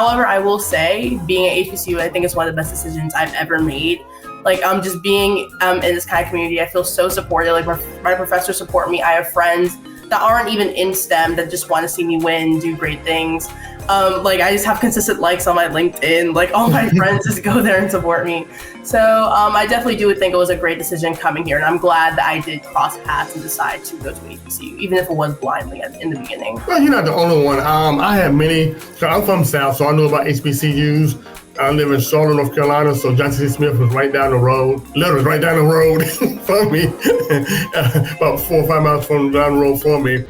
However, I will say being at HBCU, I think it's one of the best decisions I've ever made. Like just being in this kind of community, I feel so supported. Like my professors support me. I have friends that aren't even in STEM that just want to see me win, do great things. Like I just have consistent likes on my LinkedIn. Like all my friends just go there and support me. So I definitely do think it was a great decision coming here, and I'm glad that I did cross paths and decide to go to HBCU, even if it was blindly in the beginning. Well, you're not the only one. I have many. So I'm from South, so I know about HBCUs. I live in Charlotte, North Carolina, so Johnson C. Smith was right down the road, literally right down the road from me, about 4 or 5 miles from down the road from me.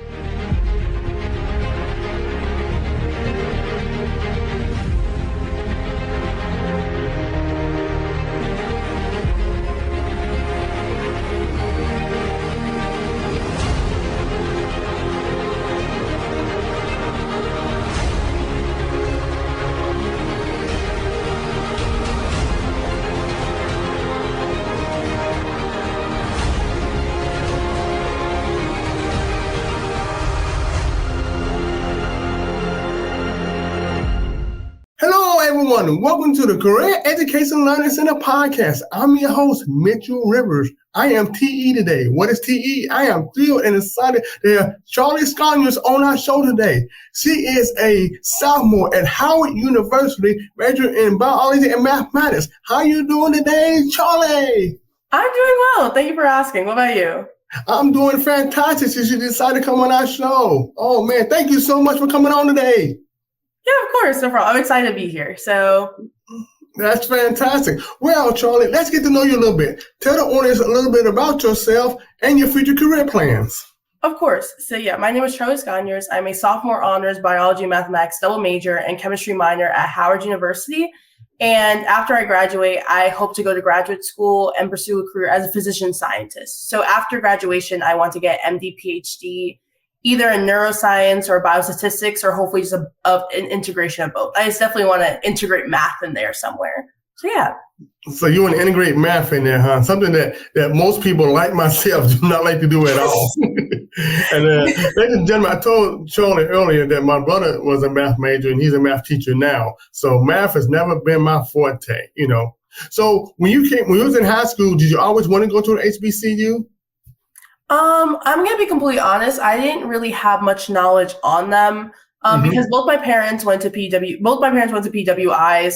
Everyone, welcome to the Career Education Learning Center podcast. I'm your host, Mitchell Rivers. I am TE today. What is TE? I am thrilled and excited to have Charlie Sconiers on our show today. She is a sophomore at Howard University, majoring in biology and mathematics. How are you doing today, Charlie? I'm doing well. Thank you for asking. What about you? I'm doing fantastic since you decided to come on our show. Oh, man, thank you so much for coming on today. Yeah, of course. No problem. I'm excited to be here. So that's fantastic. Well, Charlie, let's get to know you a little bit. Tell the audience a little bit about yourself and your future career plans. Of course. So yeah, my name is Charlie Sconiers. I'm a sophomore honors biology and mathematics double major and chemistry minor at Howard University. And after I graduate, I hope to go to graduate school and pursue a career as a physician scientist. So after graduation, I want to get MD, PhD, either in neuroscience or biostatistics, or hopefully just an integration of both. I just definitely want to integrate math in there somewhere. So yeah. So you want to integrate math in there, huh? Something that most people like myself do not like to do at all. And ladies and gentlemen, I told Charlie earlier that my brother was a math major and he's a math teacher now. So math has never been my forte, you know. So when you was in high school, did you always want to go to an HBCU? I'm going to be completely honest. I didn't really have much knowledge on them because both my parents went to PWIs,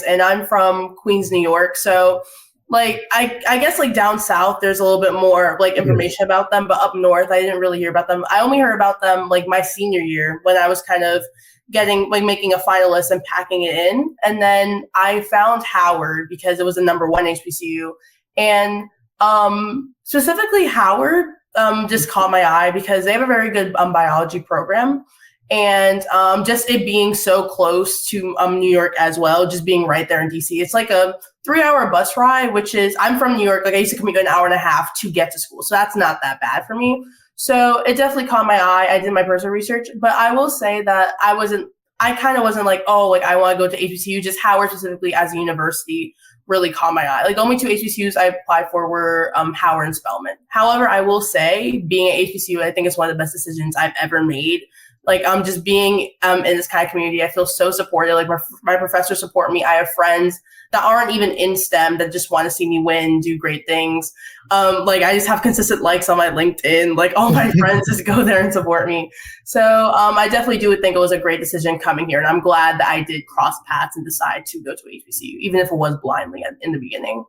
and I'm from Queens, New York. So like, I guess like down south, there's a little bit more like information about them, but up north, I didn't really hear about them. I only heard about them like my senior year when I was kind of making a finalist and packing it in. And then I found Howard because it was the #1 HBCU, and specifically Howard just caught my eye because they have a very good biology program, and just it being so close to New York as well, just being right there in DC. It's like a 3-hour bus ride, which is, I'm from New York, like I used to commute an hour and a half to get to school, so that's not that bad for me. So it definitely caught my eye. I did my personal research, but I will say that I kind of wasn't like, oh, like I want to go to HBCU. Just Howard specifically as a university really caught my eye. Like the only 2 HBCUs I applied for were Howard and Spelman. However, I will say being at HBCU, I think it's one of the best decisions I've ever made. Like just being in this kind of community, I feel so supported. Like my professors support me. I have friends that aren't even in STEM that just want to see me win, do great things. Like I just have consistent likes on my LinkedIn. Like all my friends just go there and support me. So I definitely do think it was a great decision coming here, and I'm glad that I did cross paths and decide to go to HBCU, even if it was blindly in the beginning.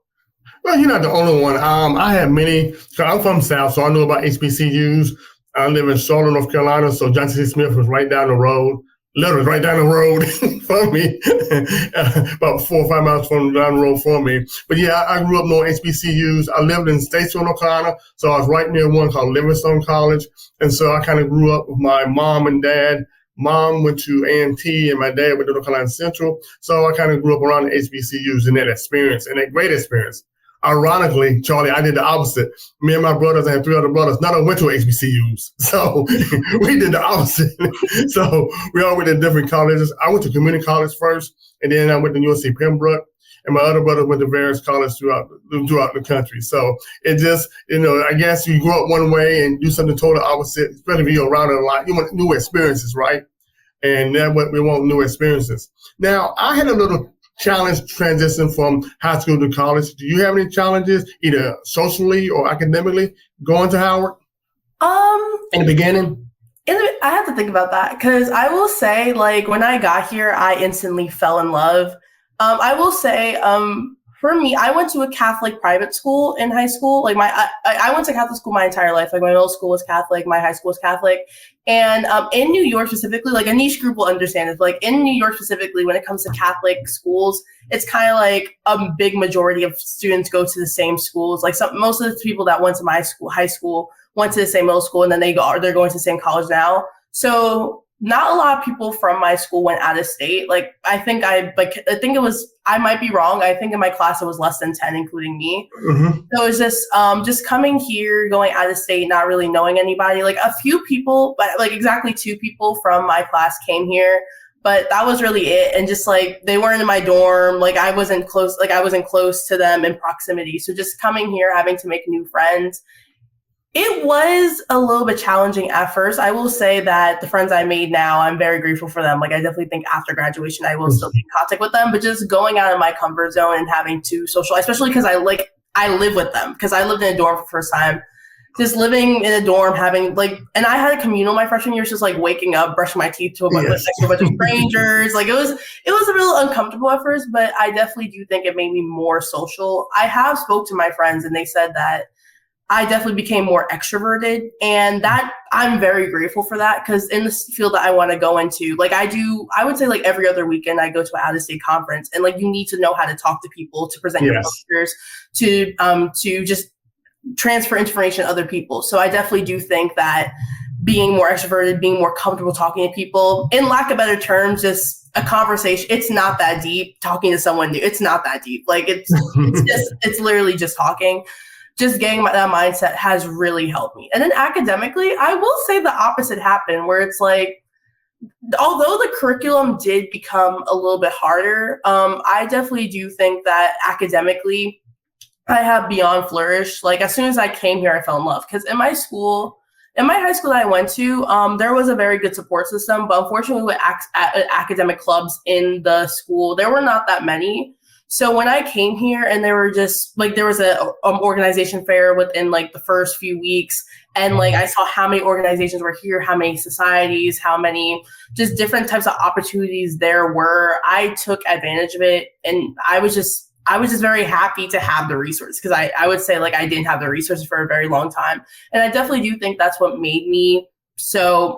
Well, you're not the only one. I have many. So I'm from South, so I know about HBCUs. I live in Charlotte, North Carolina, so Johnson C. Smith was right down the road, literally right down the road from me, about 4 or 5 miles from down the road from me. But yeah, I grew up knowing HBCUs. I lived in Statesville, North Carolina, so I was right near one called Livingstone College. And so I kind of grew up with my mom and dad. Mom went to A&T and my dad went to North Carolina Central. So I kind of grew up around the HBCUs and that experience, and that great experience. Ironically, Charlie, I did the opposite. Me and my brothers, I had 3 other brothers, none of them went to HBCUs. So we did the opposite. So we all went to different colleges. I went to community college first, and then I went to UNC Pembroke. And my other brother went to various colleges throughout the country. So it just, I guess you grow up one way and do something totally opposite, especially if you're around it a lot. You want new experiences, right? and that what we want new experiences. Now, I had a little challenge transition from high school to college. Do you have any challenges, either socially or academically, going to Howard? In the beginning? I have to think about that because I will say, like, when I got here, I instantly fell in love. I will say, for me, I went to a Catholic private school in high school. Like I went to Catholic school my entire life. Like my middle school was Catholic, my high school was Catholic, and in New York specifically, like a niche group will understand it. Like in New York specifically, when it comes to Catholic schools, it's kind of like a big majority of students go to the same schools. Like most of the people that went to my school, high school, went to the same middle school, and then they're going to the same college now. So not a lot of people from my school went out of state. Like I think it was, I might be wrong. I think in my class it was less than 10, including me. Mm-hmm. So it was just coming here, going out of state, not really knowing anybody. Like a few people, but like exactly 2 people from my class came here, but that was really it. And just like they weren't in my dorm, like I wasn't close to them in proximity. So just coming here, having to make new friends. It was a little bit challenging at first. I will say that the friends I made now, I'm very grateful for them. Like I definitely think after graduation, I will still be in contact with them, but just going out of my comfort zone and having to socialize, especially because I live with them because I lived in a dorm for the first time. Just living in a dorm, having and I had a communal my freshman year, just like waking up, brushing my teeth to a bunch of strangers. Like it was a little uncomfortable at first, but I definitely do think it made me more social. I have spoke to my friends and they said that I definitely became more extroverted, and that I'm very grateful for that because in the field that I want to go into, like I would say like every other weekend I go to an out-of-state conference, and like you need to know how to talk to people, to present your posters, to just transfer information to other people. So I definitely do think that being more extroverted, being more comfortable talking to people, in lack of better terms, just a conversation. It's not that deep. Talking to someone new, it's not that deep. Like it's literally just talking. Just getting that mindset has really helped me. And then academically, I will say the opposite happened where it's like, although the curriculum did become a little bit harder, I definitely do think that academically, I have beyond flourished. Like as soon as I came here, I fell in love because in my high school that I went to, there was a very good support system, but unfortunately with academic clubs in the school, there were not that many. So when I came here and there were just like, there was a organization fair within like the first few weeks. And like, I saw how many organizations were here, how many societies, how many just different types of opportunities there were. I took advantage of it. And I was just very happy to have the resources because I would say like I didn't have the resources for a very long time. And I definitely do think that's what made me so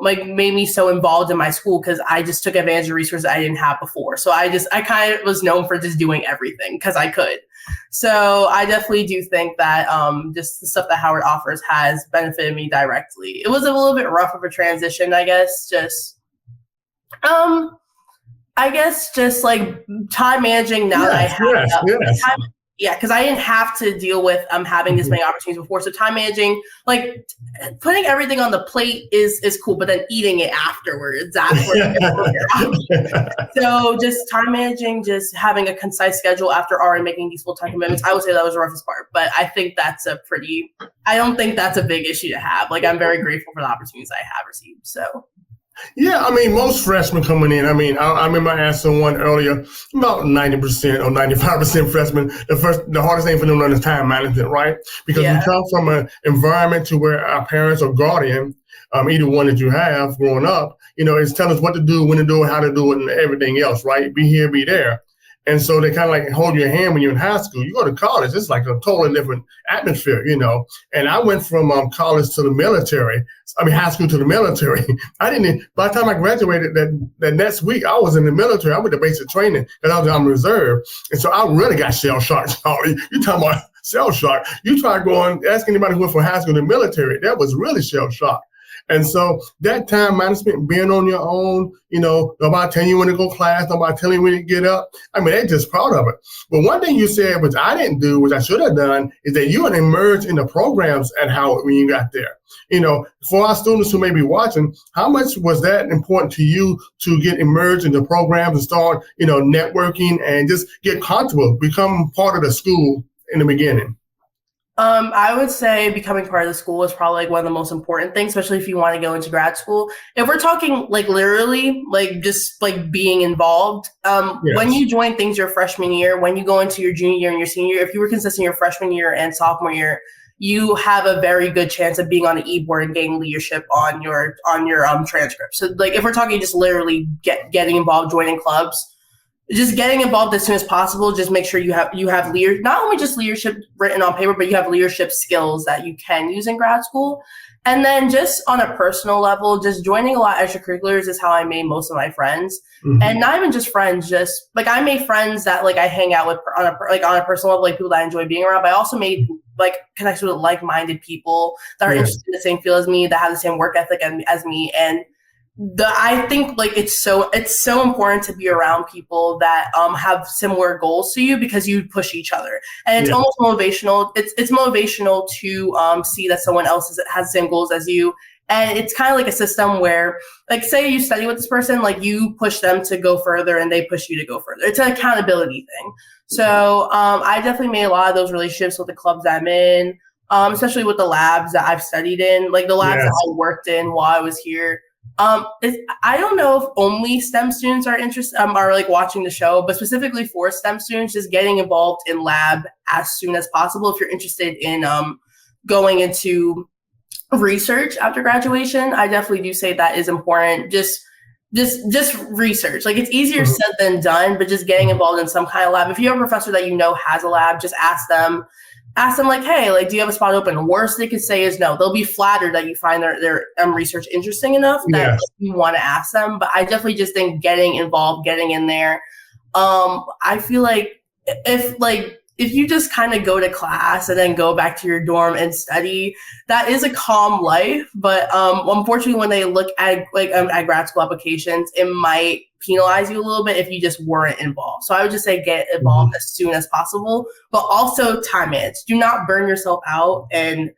involved in my school because I just took advantage of resources I didn't have before. So I kind of was known for just doing everything because I could. So I definitely do think that just the stuff that Howard offers has benefited me directly. It was a little bit rough of a transition, I guess. Just like time managing now that I have because I didn't have to deal with having this many opportunities before. So time managing, like putting everything on the plate is cool, but then eating it afterwards, that's where So just time managing, just having a concise schedule after already making these full-time commitments, I would say that was the roughest part. But I think I don't think that's a big issue to have. Like I'm very grateful for the opportunities I have received. So. Yeah, I mean, most freshmen coming in, I mean, I remember I asked someone earlier, about 90% or 95% freshmen, the hardest thing for them to learn is time management, right? Because we come from an environment to where our parents or guardian, either one that you have growing up, is telling us what to do, when to do it, how to do it, and everything else, right? Be here, be there. And so they kind of like hold your hand when you're in high school. You go to college, it's like a totally different atmosphere, And I went from college to the military, high school to the military. By the time I graduated that next week, I was in the military. I went to basic training because I was on reserve. And so I really got shell-shocked, Charlie. You're talking about shell-shocked. You try ask anybody who went from high school to the military, that was really shell-shocked. And so that time management, being on your own, nobody telling you when to go to class, nobody telling you when to get up. I mean, they're just proud of it. But one thing you said, which I didn't do, which I should have done, is that you would emerge in the programs at Howard when you got there. For our students who may be watching, how much was that important to you to get immersed in the programs and start, networking and just get comfortable, become part of the school in the beginning? I would say becoming part of the school is probably like one of the most important things, especially if you want to go into grad school. If we're talking like literally, like just like being involved, when Yes. you join things your freshman year, when you go into your junior year and your senior year, if you were consistent your freshman year and sophomore year, you have a very good chance of being on the e-board and getting leadership on your transcript. So like if we're talking just literally getting involved, joining clubs, just getting involved as soon as possible. Just make sure you have not only just leadership written on paper, but you have leadership skills that you can use in grad school. And then just on a personal level, just joining a lot of extracurriculars is how I made most of my friends. Mm-hmm. And not even just friends, just like I made friends that like I hang out with on a personal level, like people that I enjoy being around. But I also made like connections with like-minded people that are interested in the same field as me, that have the same work ethic as me. And I think like it's so important to be around people that have similar goals to you, because you push each other, and it's almost motivational. It's motivational to see that someone else has the same goals as you, and it's kind of like a system where, like, say you study with this person, like you push them to go further, and they push you to go further. It's an accountability thing. So I definitely made a lot of those relationships with the clubs that I'm in, especially with the labs that I've studied in, like the labs that I worked in while I was here. I don't know if only STEM students are interested, are like watching the show, but specifically for STEM students, just getting involved in lab as soon as possible. If you're interested in going into research after graduation, I definitely do say that is important. Just research. Like it's easier said than done, but just getting involved in some kind of lab. If you have a professor that you know has a lab, just ask them like, hey, like, do you have a spot open? The worst they could say is no. They'll be flattered that you find their research interesting enough that you want to ask them. But I definitely just think getting involved, getting in there. I feel like if you just kind of go to class and then go back to your dorm and study, that is a calm life. But unfortunately, when they look at at grad school applications, it might penalize you a little bit if you just weren't involved. So I would just say get involved as soon as possible, but also time manage. Do not burn yourself out. And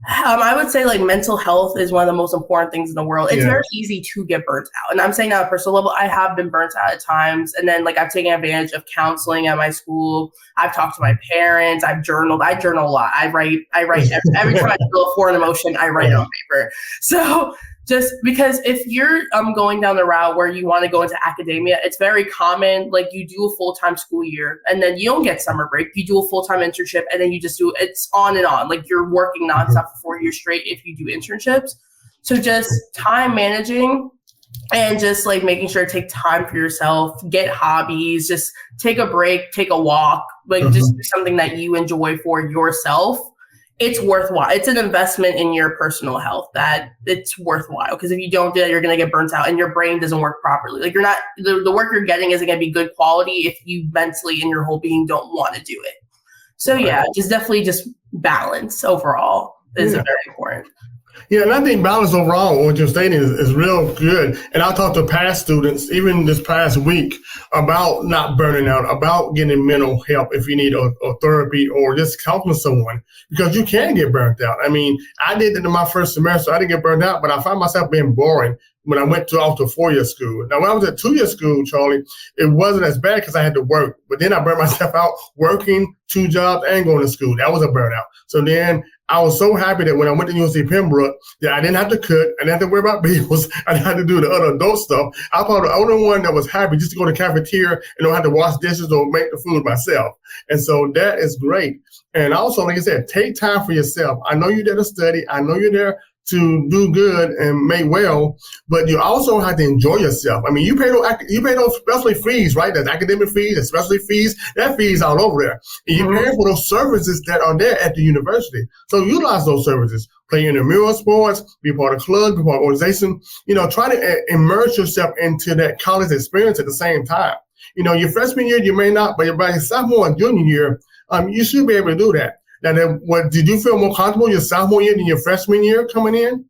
I would say like mental health is one of the most important things in the world. It's very easy to get burnt out. And I'm saying that on a personal level, I have been burnt out at times. And then like I've taken advantage of counseling at my school. I've talked to my parents. I've journaled. I journal a lot. I write every time I feel a foreign emotion, I write it on paper. So just because if you're going down the route where you want to go into academia, it's very common. Like you do a full-time school year and then you don't get summer break. You do a full-time internship and then you just do it's on and on. Like you're working nonstop for 4 years straight if you do internships. So just time managing and just like making sure to take time for yourself, get hobbies, just take a break, take a walk, like just do something that you enjoy for yourself. It's worthwhile. It's an investment in your personal health that it's worthwhile, because if you don't do that, you're going to get burnt out and your brain doesn't work properly. Like you're not, the work you're getting isn't going to be good quality if you mentally and your whole being don't want to do it. So just definitely just balance overall is very important. Yeah, and I think balance overall, what you're stating is real good. And I talked to past students, even this past week, about not burning out, about getting mental help if you need a therapy or just helping someone, because you can get burnt out. I mean, I did it in my first semester. I didn't get burnt out, but I found myself being boring when I went off to 4-year school. Now, when I was at 2-year school, Charlie, it wasn't as bad because I had to work. But then I burned myself out working 2 jobs and going to school. That was a burnout. So then I was so happy that when I went to University of Pembroke, that I didn't have to cook, I didn't have to worry about bills, I didn't have to do the other adult stuff. I was the only one that was happy just to go to the cafeteria and don't have to wash dishes or make the food myself. And so that is great. And also, like I said, take time for yourself. I know you're there to study. I know you're there to do good and make well, but you also have to enjoy yourself. I mean, you pay those specialty fees, right? There's academic fees, there's specialty fees, that fees all over there. And you pay for those services that are there at the university. So utilize those services. Play intramural sports, be part of clubs, be part of organization. You know, try to immerse yourself into that college experience at the same time. You know, your freshman year, you may not, but by your sophomore and junior year, you should be able to do that. Now, did you feel more comfortable your sophomore year than your freshman year coming in?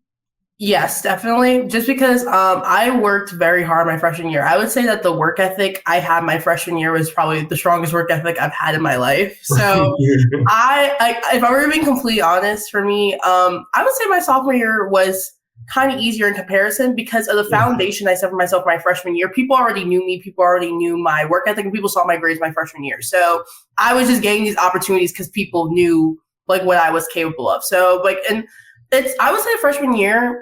Yes, definitely. Just because I worked very hard my freshman year. I would say that the work ethic I had my freshman year was probably the strongest work ethic I've had in my life. So if I were being completely honest, for me, I would say my sophomore year was kind of easier in comparison because of the foundation I set for myself my freshman year. People already knew me. People already knew my work ethic, and people saw my grades my freshman year. So I was just getting these opportunities because people knew like what I was capable of. So like, and I would say freshman year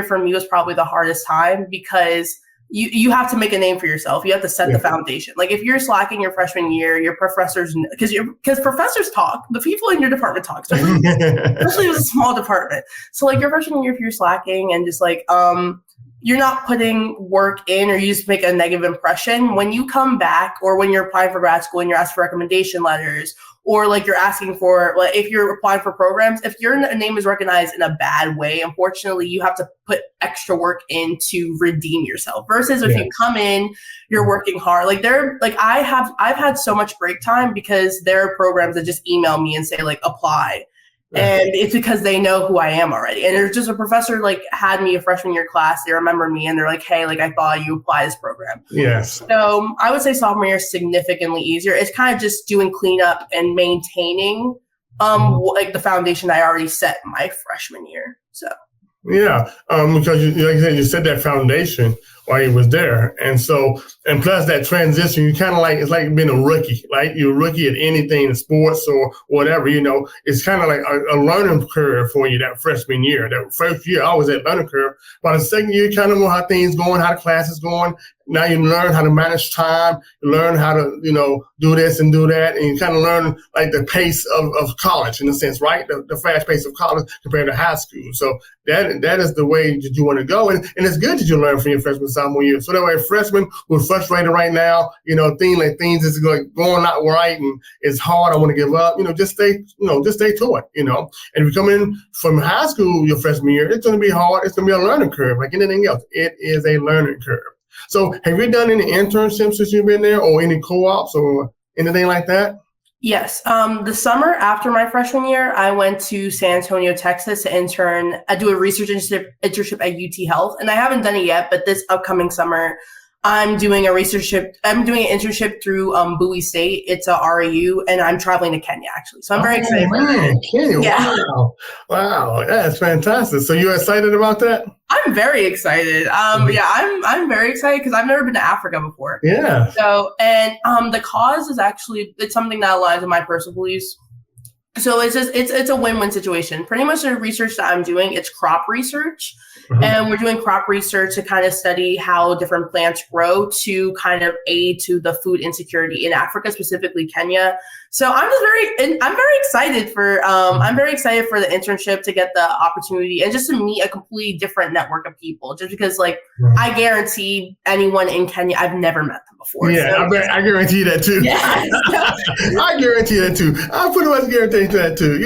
for me was probably the hardest time because you have to make a name for yourself. You have to set the foundation. Like if you're slacking your freshman year, your professors, because professors talk, the people in your department talk, especially especially with a small department. So like your freshman year, if you're slacking and just like, you're not putting work in or you just make a negative impression, when you come back or when you're applying for grad school and you're asked for recommendation letters or like you're asking for, like if you're applying for programs, if your name is recognized in a bad way, unfortunately, you have to put extra work in to redeem yourself versus if you come in, you're working hard. Like I've had so much break time because there are programs that just email me and say like apply. And it's because they know who I am already. And there's just a professor like had me a freshman year class. They remember me and they're like, hey, like I thought you apply this program. Yes. So I would say sophomore year is significantly easier. It's kind of just doing cleanup and maintaining like the foundation I already set my freshman year. So yeah, because you said that foundation while you was there, and plus that transition, you kind of like it's like being a rookie, like you're a rookie at anything in sports or whatever. It's kind of like a learning curve for you that freshman year. That first year, I was at learning curve. By the second year, you kind of know how things going, how the class is going. Now you learn how to manage time, you learn how to, do this and do that. And you kind of learn like the pace of college in a sense, right? The fast pace of college compared to high school. So that is the way that you want to go. And it's good that you learn from your freshman, sophomore year. So that way freshmen who are frustrated right now, things is going not right and it's hard, I want to give up, just stay to it, And if you come in from high school your freshman year, it's going to be hard. It's going to be a learning curve like anything else. It is a learning curve. So have you done any internships since you've been there or any co-ops or anything like that? Yes. The summer after my freshman year, I went to San Antonio, Texas to intern. I do a research internship at UT Health, and I haven't done it yet, but this upcoming summer, I'm doing an internship through Bowie State. It's a RAU, and I'm traveling to Kenya actually. So I'm very excited. Kenya! Yeah. Wow, that's fantastic. So you're excited about that? I'm very excited. I'm very excited because I've never been to Africa before. Yeah. So the cause is it's something that aligns with my personal beliefs. So it's a win-win situation. Pretty much the research that I'm doing, it's crop research. And we're doing crop research to kind of study how different plants grow to kind of aid to the food insecurity in Africa, specifically Kenya. So I'm very excited for the internship to get the opportunity and just to meet a completely different network of people. Just because I guarantee anyone in Kenya, I've never met them before. Yeah, so, I guarantee that too. Yeah. I guarantee that too. I pretty much guarantee that too.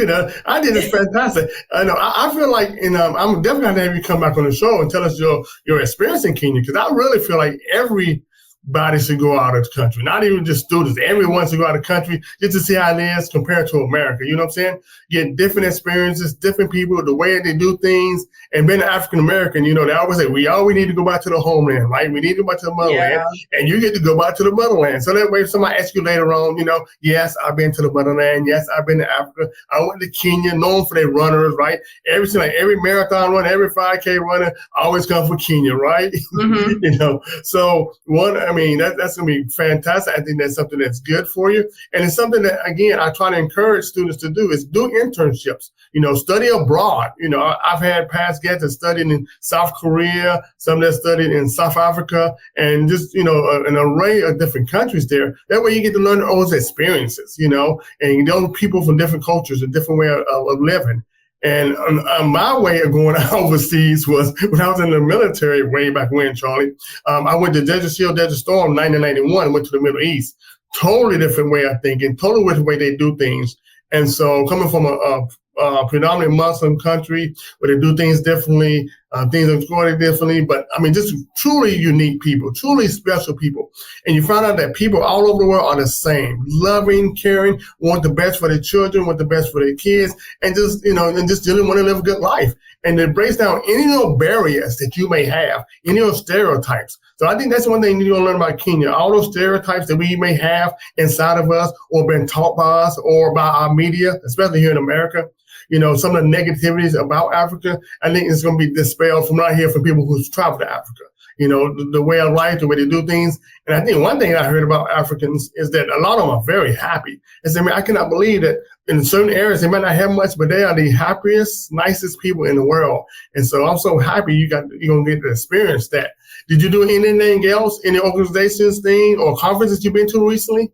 I did it fantastic. I know. I feel like I'm definitely going to have you come back on the show and tell us your experience in Kenya, because I really feel like everybody should go out of the country, not even just students. Everyone should go out of the country just to see how it is compared to America. You know what I'm saying? Get different experiences, different people, the way they do things. And being an African American, they always say, we always need to go back to the homeland, right? We need to go back to the motherland. Yeah. And you get to go back to the motherland. So that way, if somebody asks you later on, yes, I've been to the motherland. Yes, I've been to Africa. I went to Kenya, known for their runners, right? Every marathon runner, every 5K runner always come from Kenya, right? Mm-hmm. So that's going to be fantastic. I think that's something that's good for you. And it's something that, again, I try to encourage students to do is do internships, study abroad. I've had past guests that studied in South Korea, some that studied in South Africa, and just, an array of different countries there. That way you get to learn all those experiences, and people from different cultures, a different way of living. And my way of going overseas was when I was in the military way back when, Charlie. I went to Desert Shield, Desert Storm, 1991, went to the Middle East. Totally different way of thinking, totally different way they do things. And so coming from a predominantly Muslim country where they do things differently, things are scored differently, but just truly unique people, truly special people. And you find out that people all over the world are the same, loving, caring, want the best for their children, want the best for their kids, and just really want to live a good life. And it breaks down any barriers that you may have, any stereotypes. So I think that's one thing you're going to learn about Kenya. All those stereotypes that we may have inside of us or been taught by us or by our media, especially here in America. some of the negativities about Africa. I think it's going to be dispelled from what I hear from people who's traveled to Africa. The way of life, the way they do things. And I think one thing I heard about Africans is that a lot of them are very happy. I cannot believe that in certain areas they might not have much, but they are the happiest, nicest people in the world. And so I'm so happy you're going to get to experience that. Did you do anything else, any organizations thing or conferences you've been to recently?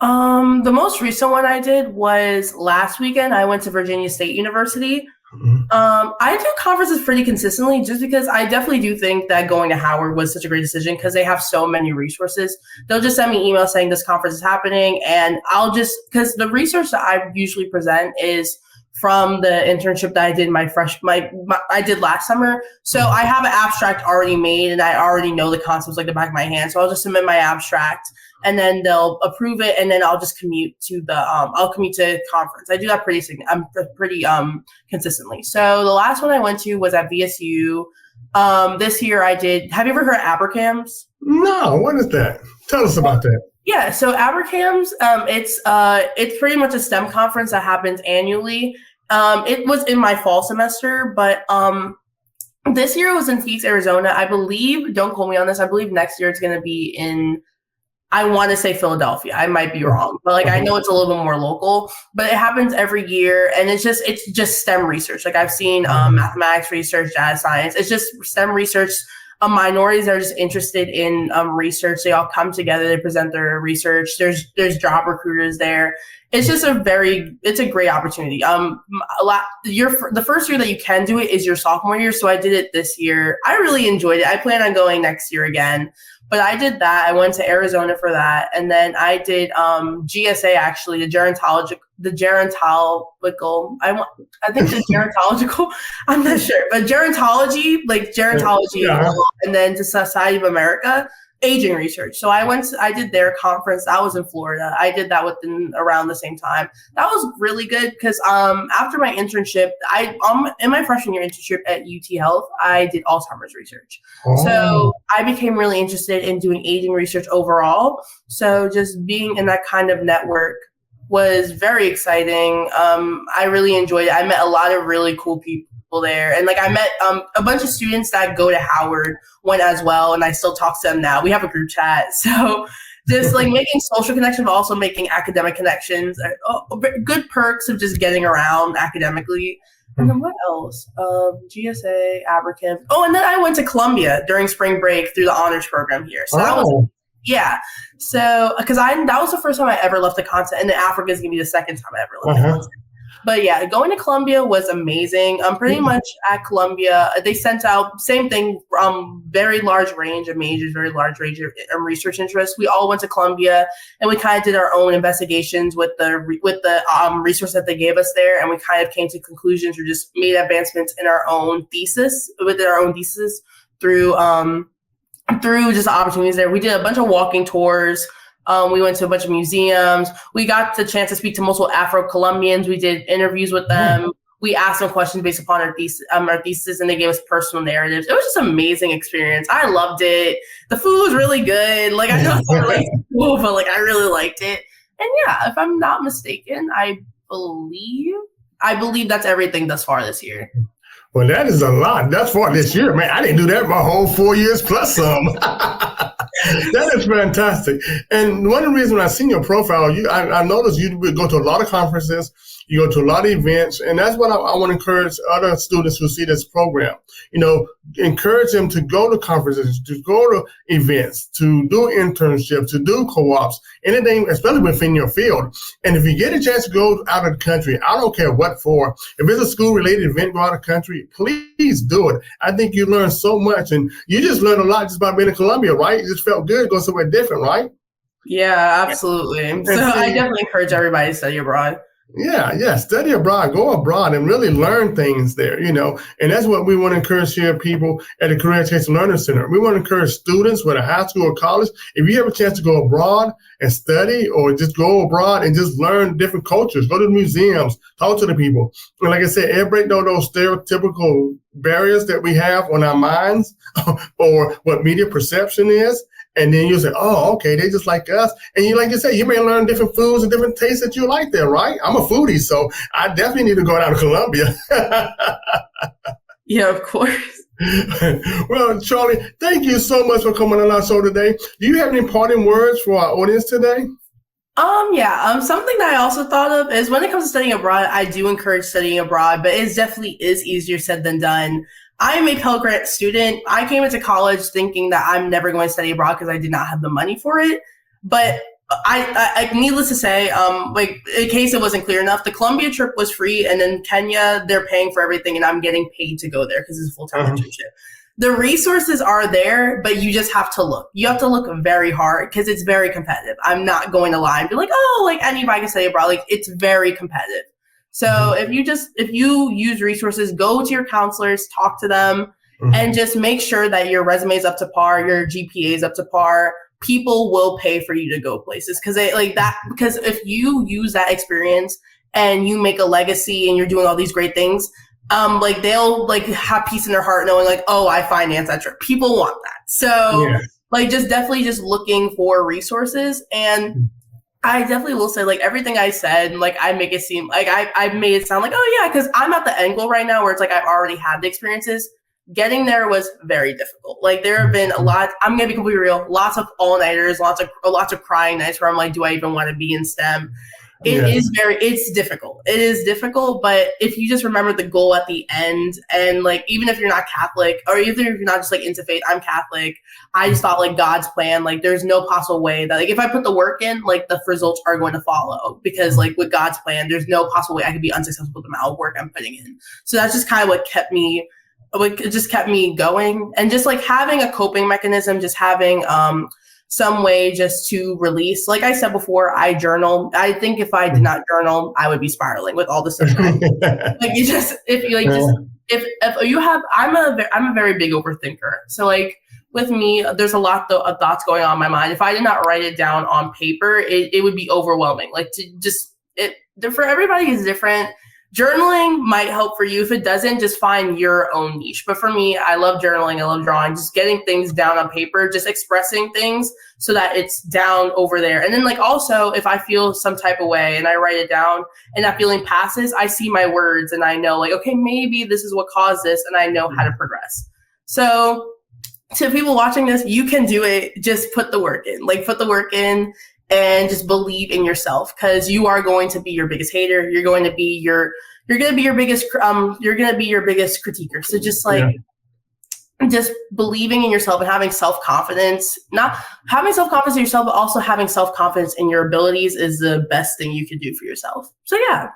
The most recent one I did was last weekend. I went to Virginia State University. Mm-hmm. I do conferences pretty consistently just because I definitely do think that going to Howard was such a great decision because they have so many resources. They'll just send me emails saying this conference is happening, and because the research that I usually present is from the internship that I did I did last summer. So I have an abstract already made and I already know the concepts like the back of my hand. So I'll just submit my abstract and then they'll approve it, and then I'll just commute to conference. I do that pretty consistently. So the last one I went to was at VSU. This year I did. Have you ever heard of Abercams? No, what is that? Tell us about that. Yeah, so Abercams, it's pretty much a STEM conference that happens annually. It was in my fall semester, but this year it was in Phoenix, Arizona. I believe, don't quote me on this, I believe next year it's going to be in, I want to say Philadelphia. I might be wrong, but I know it's a little bit more local, but it happens every year. And it's just STEM research. I've seen mathematics research, data science. It's just STEM research. Minorities are just interested in research. They all come together. They present their research. There's job recruiters there. It's just it's a great opportunity. The first year that you can do it is your sophomore year. So I did it this year. I really enjoyed it. I plan on going next year again. But I did that. I went to Arizona for that. And then I did GSA, actually, the gerontological, I'm not sure, but gerontology, and then to Society of America, aging research. So I did their conference. That was in Florida. I did that around the same time. That was really good because after my internship, in my freshman year internship at UT Health, I did Alzheimer's research. Oh. So I became really interested in doing aging research overall. So just being in that kind of network was very exciting. I really enjoyed it. I met a lot of really cool people there, and I met a bunch of students that go to Howard went as well, and I still talk to them now. We have a group chat, so just making social connections, but also making academic connections. Good perks of just getting around academically. And then what else? GSA, Abercam. Oh, and then I went to Columbia during spring break through the honors program here. So that was. Yeah. So, because that was the first time I ever left the continent, and then Africa is going to be the second time I ever left the continent. But yeah, going to Columbia was amazing. Pretty much at Columbia, they sent out, same thing, very large range of majors, very large range of research interests. We all went to Columbia and we kind of did our own investigations with the resource that they gave us there. And we kind of came to conclusions or just made advancements in our own thesis, through just opportunities there. We did a bunch of walking tours. We went to a bunch of museums. We got the chance to speak to multiple Afro-Colombians. We did interviews with them. We asked them questions based upon our thesis, and they gave us personal narratives. It was just an amazing experience. I loved it. The food was really good. I know it's not really cool, but I really liked it. And yeah, if I'm not mistaken, I believe that's everything thus far this year. Well, that is a lot. That's for this year, man. I didn't do that my whole 4 years plus some. That is fantastic. And one of the reasons when I seen your profile, I noticed you go to a lot of conferences, you go to a lot of events, and that's what I want to encourage other students who see this program. Encourage them to go to conferences, to go to events, to do internships, to do co-ops, anything, especially within your field. And if you get a chance to go out of the country, I don't care what for. If it's a school-related event, go out of the country, please do it. I think you learn so much, and you just learned a lot just by being in Columbia, right? It just felt good going somewhere different, right? Yeah, absolutely. So I definitely encourage everybody to study abroad. Yeah. Study abroad, go abroad and really learn things there, and that's what we want to encourage here, people at the Career Education Learning Center. We want to encourage students, whether high school or college, if you have a chance to go abroad and study or just go abroad and just learn different cultures, go to the museums, talk to the people. And like I said, break down those stereotypical barriers that we have on our minds or what media perception is. And then you say, oh, okay, they just like us. And you, like you say, you may learn different foods and different tastes that you like there, right? I'm a foodie, so I definitely need to go down to Columbia. Yeah, of course. Well, Charlie, thank you so much for coming on our show today. Do you have any parting words for our audience today? Something that I also thought of is when it comes to studying abroad, I do encourage studying abroad, but it definitely is easier said than done. I am a Pell Grant student. I came into college thinking that I'm never going to study abroad because I did not have the money for it. But I needless to say, in case it wasn't clear enough, the Columbia trip was free, and then Kenya, they're paying for everything, and I'm getting paid to go there because it's a full-time internship. The resources are there, but you just have to look. You have to look very hard because it's very competitive. I'm not going to lie and be like, oh, like anybody can study abroad. Like, it's very competitive. So if you use resources, go to your counselors, talk to them, and just make sure that your resume is up to par, your GPA is up to par. People will pay for you to go places because if you use that experience and you make a legacy and you're doing all these great things, they'll have peace in their heart knowing like, oh, I financed that trip. People want that. So just looking for resources. And I definitely will say, like, everything I said, like, I make it seem like I made it sound like, oh yeah, because I'm at the end goal right now where it's like I've already had the experiences. Getting there was very difficult. Like, there have been a lot, I'm gonna be completely real, lots of all-nighters, lots of crying nights where I'm like, do I even want to be in STEM? It's difficult. It is difficult, but if you just remember the goal at the end, and like, even if you're not Catholic, or even if you're not just like into faith, I'm Catholic, I just thought like God's plan, like there's no possible way that like if I put the work in, like the results are going to follow, because like with God's plan, there's no possible way I could be unsuccessful with the amount of work I'm putting in. So that's just kind of what kept me going, and just like having a coping mechanism, just having some way just to release. Like I said before, I journal. I think if I did not journal, I would be spiraling with all the stuff. I'm a very big overthinker. So like with me, there's a lot of thoughts going on in my mind. If I did not write it down on paper, it would be overwhelming. Like for everybody is different. Journaling might help for you. If it doesn't, just find your own niche. But for me, I love journaling. I love drawing, just getting things down on paper, just expressing things so that it's down over there. And then like also, if I feel some type of way and I write it down and that feeling passes, I see my words and I know like, okay, maybe this is what caused this, and I know how to progress. So to people watching this, you can do it. Just put the work in. And just believe in yourself, because you are going to be your biggest hater. You're going to be your biggest critiquer. So just just believing in yourself and having self-confidence, not having self-confidence in yourself, but also having self-confidence in your abilities is the best thing you can do for yourself. So yeah.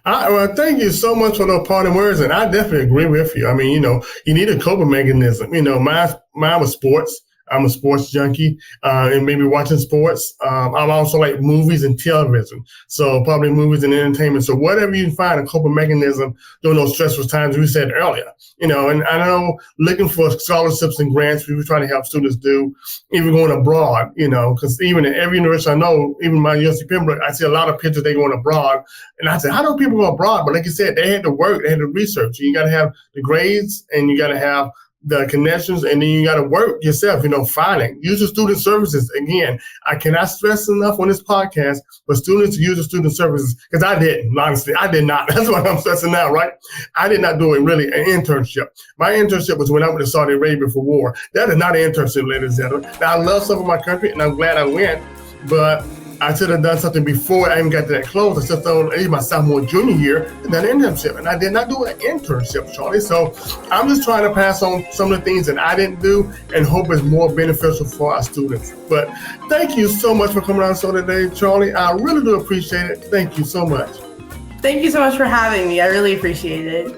Well, thank you so much for those parting words, and I definitely agree with you. I mean, you need a coping mechanism. Mine was sports. I'm a sports junkie, and maybe watching sports. I'm also like movies and television, so probably movies and entertainment. So whatever you can find a coping mechanism during those stressful times we said earlier, and I know looking for scholarships and grants, we were trying to help students do, even going abroad, because even at every university I know, even my USC Pembroke, I see a lot of pictures they going abroad. And I said, how do people go abroad? But like you said, they had to work, they had to research. You got to have the grades, and you got to have the connections, and then you got to work yourself, finding. Use the student services. Again, I cannot stress enough on this podcast for students to use the student services, because I didn't, honestly. I did not. That's why I'm stressing now, right? I did not do really an internship. My internship was when I went to Saudi Arabia for war. That is not an internship, ladies and gentlemen. Now, I love some of my country, and I'm glad I went, but I should have done something before I even got to that close. I should have done maybe my sophomore, junior year, and done an internship. And I did not do an internship, Charlie. So I'm just trying to pass on some of the things that I didn't do and hope it's more beneficial for our students. But thank you so much for coming on the show today, Charlie. I really do appreciate it. Thank you so much. Thank you so much for having me. I really appreciate it.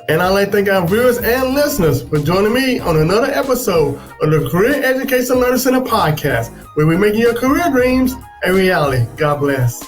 And I'd like to thank our viewers and listeners for joining me on another episode of the Career Education Learning Center podcast, where we're making your career dreams a reality. God bless.